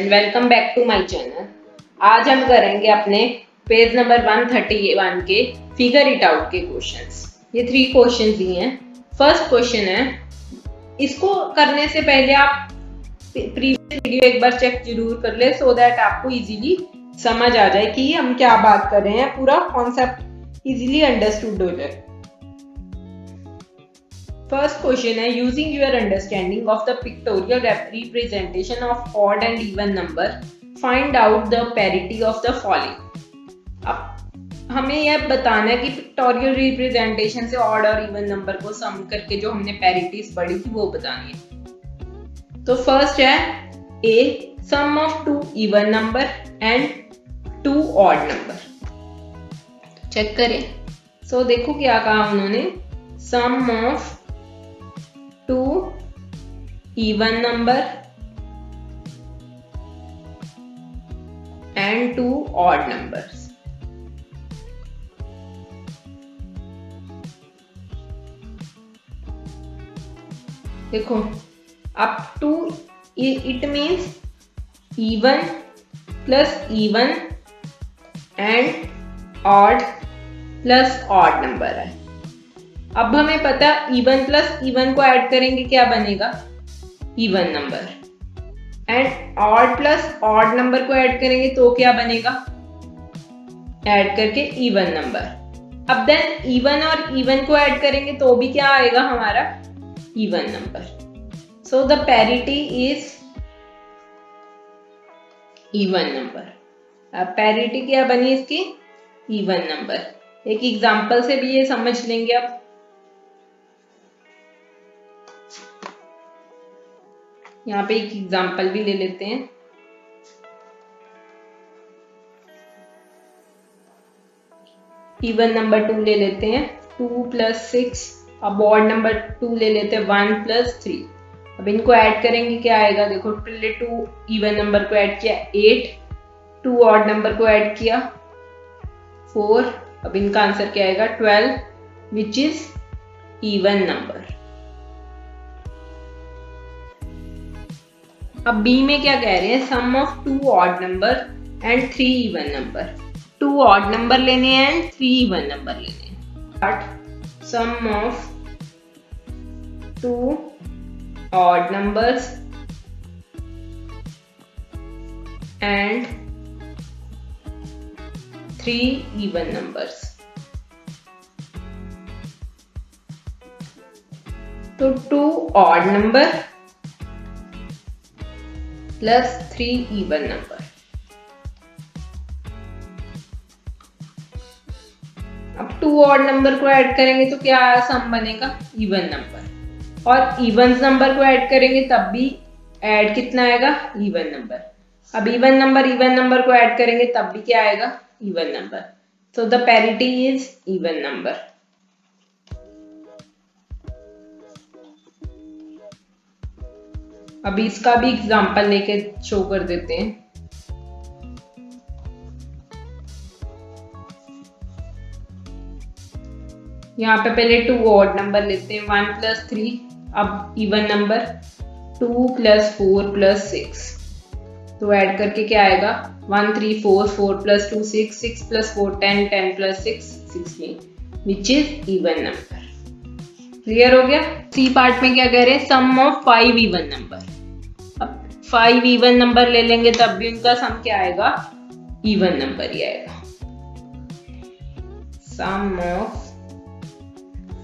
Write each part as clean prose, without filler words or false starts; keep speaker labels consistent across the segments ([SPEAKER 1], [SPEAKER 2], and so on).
[SPEAKER 1] And welcome back to my channel. आज हम करेंगे अपने पेज नंबर 131 के फिगर इट आउट के क्वेश्चंस। ये 3 क्वेश्चंस दिए हैं। फर्स्ट क्वेश्चन है, इसको करने से पहले आप प्रीवियस वीडियो एक बार चेक जरूर कर ले सो दैट आपको इजीली समझ आ जाए कि हम क्या बात कर रहे हैं, पूरा कॉन्सेप्ट इजीली अंडरस्टूड हो जाए। First question है, using your understanding of the pictorial representation of odd and even number, find out the parity of the following। अब हमें यह बताना है कि पिक्टोरियल रिप्रेजेंटेशन से ऑड और इवन नंबर को सम करके जो हमने पैरिटीज पढ़ी थी वो बतानी है। तो फर्स्ट है A, sum of 2 even number and 2 odd number. Check करें। सो देखो क्या कहा उन्होंने, sum of 2 even number and 2 odd numbers। देखो up to it means even plus even and odd plus odd number है। अब हमें पता इवन प्लस इवन को ऐड करेंगे क्या बनेगा, even number, and odd plus odd number को ऐड करेंगे तो क्या बनेगा, ऐड करके इवन नंबर। अब देन इवन और इवन को ऐड करेंगे तो भी क्या आएगा हमारा, even number. So the parity is even number. अब पैरिटी क्या बनी इसकी, इवन नंबर। एक एग्जांपल से भी ये समझ लेंगे। अब यहाँ पे एक एग्जांपल भी ले लेते हैं। इवन नंबर 2 ले लेते हैं, 2 + 6। अब ऑड नंबर 2 ले लेते हैं, 1 + 3। अब इनको ऐड करेंगे क्या आएगा, देखो पहले 2 इवन नंबर को ऐड किया 8, 2 ऑड नंबर को ऐड किया 4। अब इनका आंसर क्या आएगा 12, विच इज इवन नंबर। अब बी में क्या कह रहे हैं, sum of 2 odd number and 3 even number. 2 odd number लेने हैं एंड 3 इवन नंबर लेने हैं। Sum of 2 odd numbers and 3 even numbers. तो 2 odd number plus 3 even number. अब 2 ऑड नंबर को ऐड करेंगे तो क्या सम बनेगा, इवन नंबर, और इवन नंबर को ऐड करेंगे तब भी ऐड कितना आएगा, इवन नंबर। अब इवन नंबर को ऐड करेंगे तब भी क्या आएगा, even number. So the parity is even number. अभी इसका भी एग्जांपल लेके शो कर देते हैं। यहाँ पे पहले 2 ऑड नंबर लेते हैं, 1 + 3। अब इवन नंबर 2 + 4 + 6। तो ऐड करके क्या आएगा, 1 3 4 4 + 2 6 6 + 4 10 10 + 6 16, विच इज इवन नंबर। क्लियर हो गया। सी पार्ट में क्या कह रहे हैं, सम ऑफ 5 इवन नंबर। अब 5 इवन नंबर ले लेंगे तब भी उनका सम क्या आएगा, इवन नंबर ही आएगा। सम ऑफ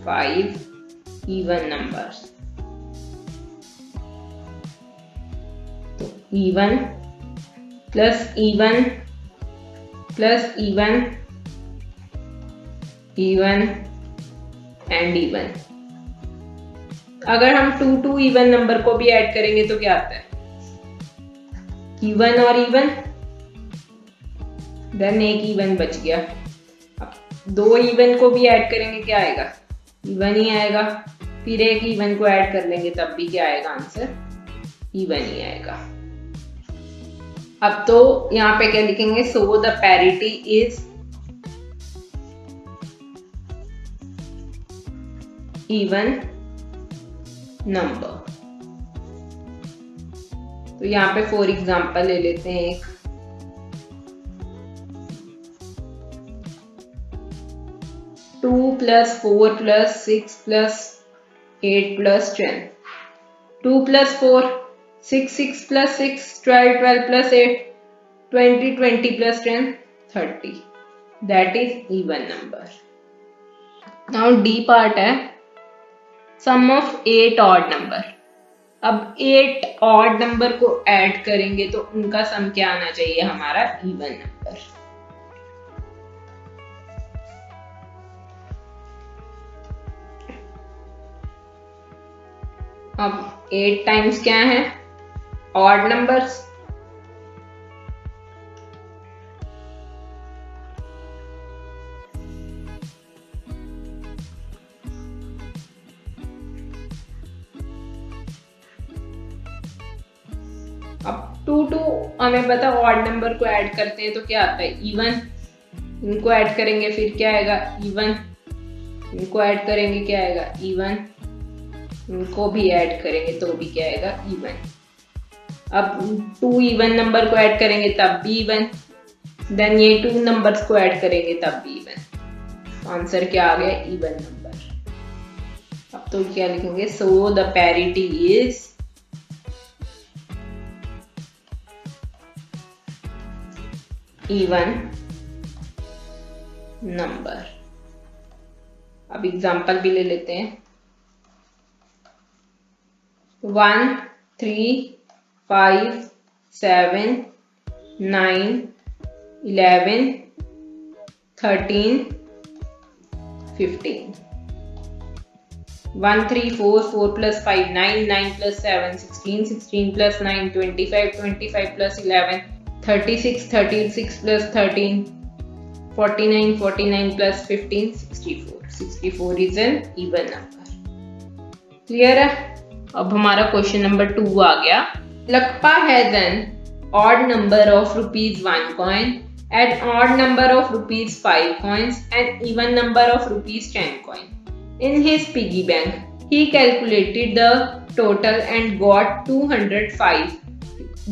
[SPEAKER 1] 5 इवन नंबर्स। तो even plus even plus even, even and even. अगर हम 2 इवन नंबर को भी ऐड करेंगे तो क्या आता है, इवन और इवन, देन एक इवन बच गया। अब 2 इवन को भी ऐड करेंगे क्या आएगा, इवन ही आएगा। फिर एक इवन को ऐड कर लेंगे तब भी क्या आएगा, आंसर इवन ही आएगा। अब तो यहाँ पे क्या लिखेंगे, so the parity is even number. तो यहाँ पे फॉर एग्जाम्पल ले लेते हैं एक 2 + 4 + 6 + 8 + 10. 2 + 4 6, 6 + 6 12, 12 + 8 20, 20 + 10 30. That is even number. Now D part है sum of 8 odd number. अब 8 odd number को ऐड करेंगे तो उनका सम क्या आना चाहिए हमारा इवन नंबर. अब 8 टाइम्स क्या है ऑड नंबर्स. अब 2 2 हमें पता ऑड नंबर को ऐड करते हैं तो क्या आता है इवन. इनको ऐड करेंगे फिर क्या आएगा इवन. इनको ऐड करेंगे क्या आएगा इवन. इनको भी ऐड करेंगे तो भी क्या आएगा इवन. अब 2 इवन नंबर को ऐड करेंगे तब भी इवन. देन ये 2 नंबर्स को ऐड करेंगे तब भी इवन. आंसर क्या आ गया इवन नंबर. अब तो क्या लिखेंगे so the parity is even number. अब एग्जांपल भी ले लेते हैं 1 3 5 7 9 11 13 15. 1 3 4 4 + 5 9 9 + 7 16 16 + 9 25 25 + 11 36 36 + 13 49 49 + 15 64. 64 is an even number. Clear है. अब हमारा क्वेश्चन नंबर 2 आ गया. Lakpa has an odd number of ₹1 coin, an odd number of ₹5 coins, and even number of ₹10 coin. In his piggy bank, he calculated the total and got 205.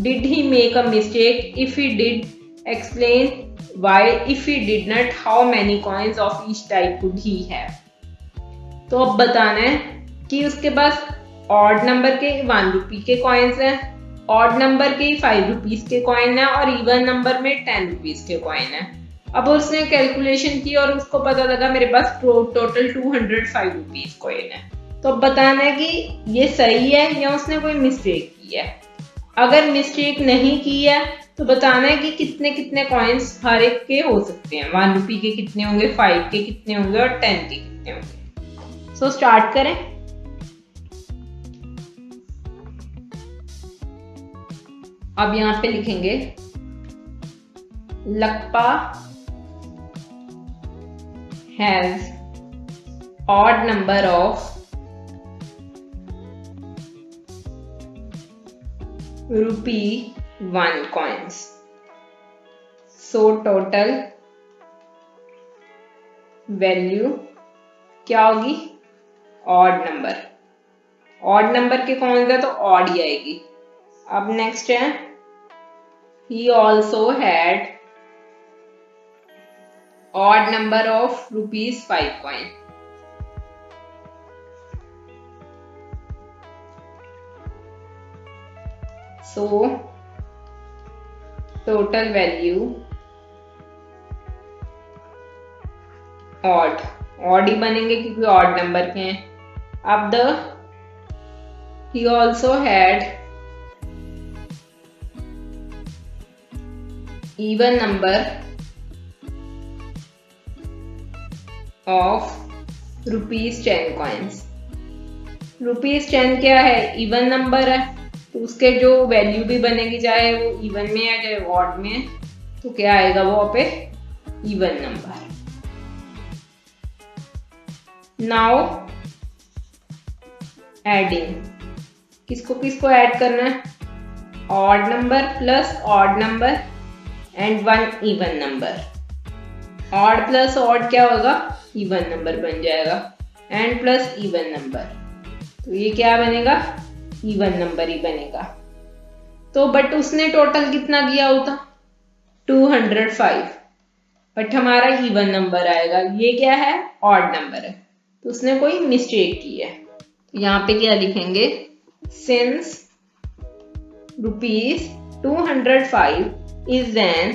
[SPEAKER 1] Did he make a mistake? If he did, explain why. If he did not, how many coins of each type could he have? तो अब बताना है कि उसके पास odd number के 1 रुपी के coins हैं, odd number के 5 रुपीज के कॉइन है और इवन नंबर में 10 रुपीज के कॉइन है. अब उसने कैलकुलेशन की और उसको पता लगा मेरे पास टोटल 205 रुपीज कॉइन है. तो अब बताना है कि ये सही है या उसने कोई मिस्टेक की है. अगर मिस्टेक नहीं की है तो बताना है कि कितने कितने कॉइन्स हर एक के हो सकते हैं. 1 रुपी के कितने होंगे, 5 के कितने होंगे और 10 के कितने होंगे. सो स्टार्ट करें. अब यहां पे लिखेंगे Lakpa has odd number of ₹1 coins. So total value क्या होगी ऑड नंबर. ऑड नंबर के कौन सा तो ऑड ही आएगी. अब नेक्स्ट है he also had odd number of ₹5 coin. So total value odd. odd ही बनेंगे क्योंकि odd नंबर के हैं. अब he also had even number of ₹10 coins. ₹10 क्या है इवन नंबर है तो उसके जो वैल्यू भी बनेगी चाहे वो इवन में है चाहे ऑड में है तो क्या आएगा वो पे इवन नंबर. Now adding. किसको किसको ऐड करना है odd number plus odd number and 1 even number. Odd plus odd क्या होगा इवन नंबर बन जाएगा एंड प्लस इवन नंबर तो ये क्या बनेगा इवन नंबर ही बनेगा. तो बट उसने टोटल कितना किया होता 205, बट हमारा इवन नंबर आएगा, ये क्या है ऑड नंबर है, तो उसने कोई मिस्टेक की है। तो यहाँ पे क्या लिखेंगे, since ₹205 is an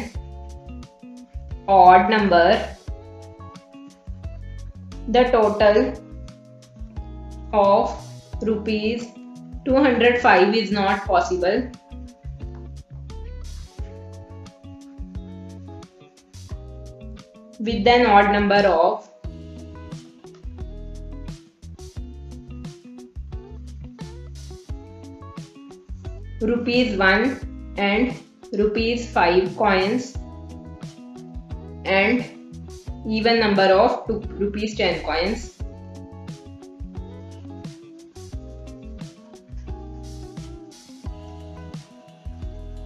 [SPEAKER 1] odd number, the total of ₹205 is not possible. With an odd number of ₹1 and ₹5 coins and even number of ₹10 coins.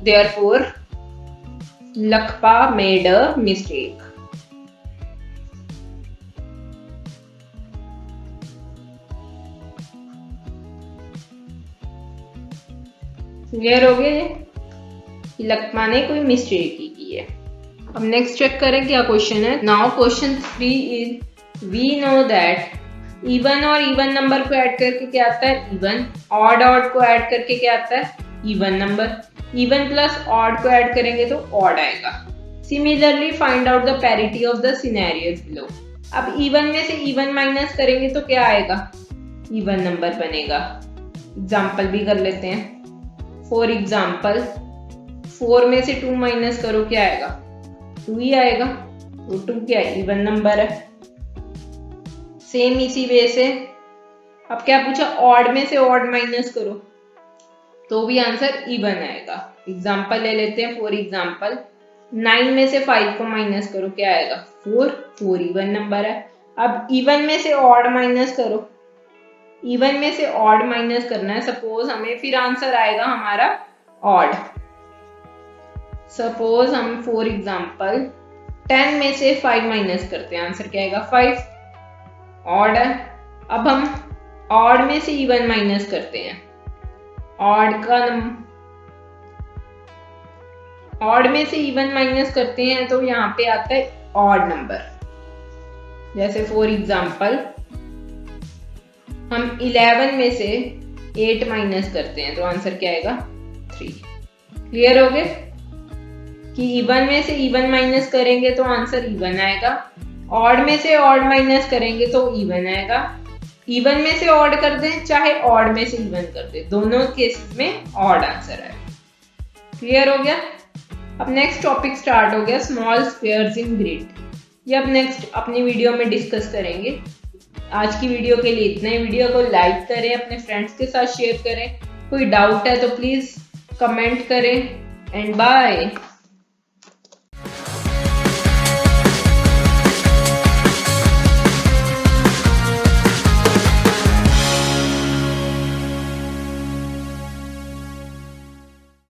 [SPEAKER 1] Therefore, Lakpa made a mistake. Clear हो गया कि लकमा ने कोई मिस्टेक ही की है। अब नेक्स्ट चेक करें क्या क्वेश्चन है। Now question 3 is we know that even और इवन नंबर को ऐड करके क्या आता है इवन, ऑड को ऐड करके क्या आता है even number, even plus odd को ऐड करेंगे तो ऑड आएगा। Similarly find out the parity of the scenarios below. अब इवन में से इवन माइनस करेंगे तो क्या आएगा इवन नंबर बनेगा। एग्जाम्पल भी कर लेते हैं। फॉर एग्जाम्पल 4 में से 2 माइनस करो क्या आएगा 2 ही आएगा, तो 2 क्या इवन नंबर है। सेम इसी वे से अब क्या पूछा ऑड में से ऑड माइनस करो तो भी आंसर इवन आएगा। एग्जाम्पल ले लेते हैं। फॉर एग्जाम्पल 9 में से 5 को माइनस करो क्या आएगा 4 इवन नंबर है। अब इवन में से ऑड माइनस करो, इवन में से ऑड माइनस करना है, सपोज हमें फिर आंसर आएगा हमारा ऑड। सपोज हम फॉर एग्जाम्पल 10 में से 5 माइनस करते हैं, आंसर क्या आएगा 5, ऑड है। अब हम ऑड में से इवन माइनस करते हैं, ऑड में से इवन माइनस करते हैं तो यहाँ पे आता है ऑड नंबर। जैसे फॉर एग्जाम्पल हम 11 में से 8 माइनस करते हैं तो आंसर क्या आएगा 3। क्लियर हो गए कि इवन में से इवन माइनस करेंगे तो आंसर इवन आएगा, ऑड में से ऑड माइनस करेंगे तो इवन आएगा, इवन में से ऑड कर दें चाहे ऑड में से इवन कर दें, दोनों केसेस में ऑड आंसर आएगा। क्लियर हो गया। अब नेक्स्ट टॉपिक स्टार्ट हो गया स्मॉल स्क्वायर्स इन ग्रिड। ये अब नेक्स्ट अपनी वीडियो में डिस्कस करेंगे। आज की वीडियो के लिए इतना ही। वीडियो को लाइक करें, अपने फ्रेंड्स के साथ शेयर करें, कोई डाउट है तो प्लीज कमेंट करें एंड बाय।